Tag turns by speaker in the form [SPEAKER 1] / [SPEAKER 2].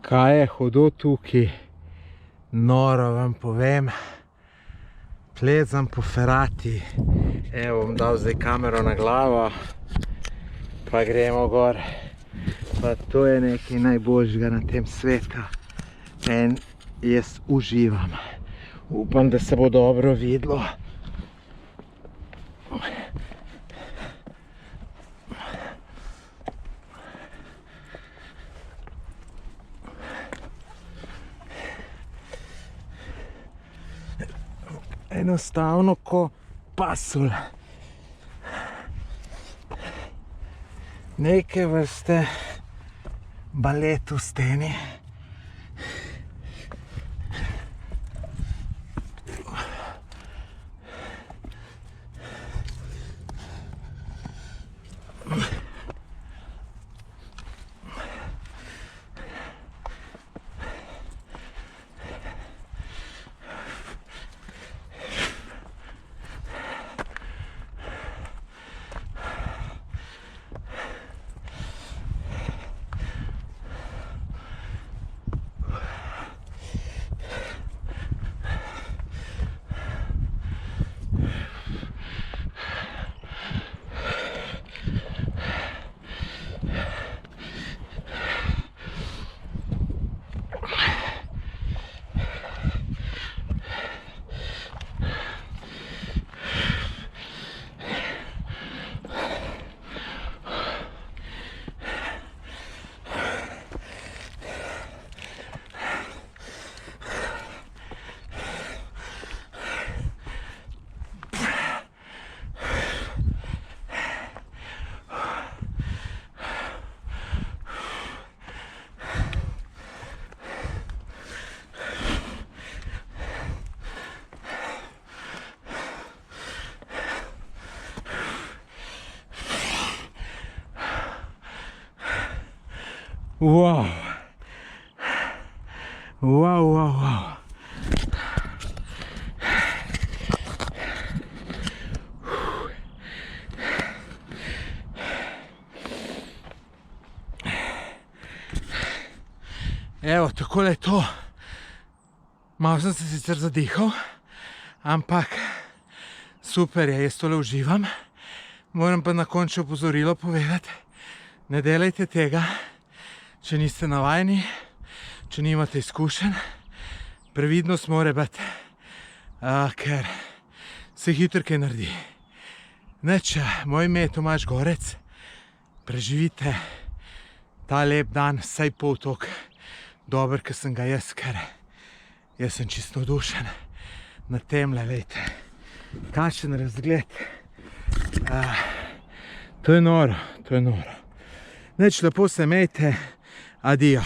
[SPEAKER 1] Kaj je hudo tukaj? Noro vam povem. Plezam po ferati. Evo, bom dal zdaj kamero na glavo. Pa gremo gor. Pa to je nekaj najboljšega na tem svetu. In jaz uživam. Upam, da se bo dobro videlo. Enostavno ko pasulj. Neke vrste balet v steni. Wow. Wow, wow, wow. Evo, takole je to. Malo sem se sicer zadihal, ampak super je, jaz tole uživam. Moram pa na koncu opozorilo povedati, ne delajte tega, če niste navajeni, če nimate izkušenj. Previdnost mora biti, ker se hitro kaj naredi. Neč, moj ime je Tomaž Gorec, preživite ta lep dan, saj pol toliko dober, kot sem ga jaz, ker jaz sem čisto navdušen na temle, lejte. Kakšen razgled. To je noro, to je noro. Neč, lepo se imejte. Adijo.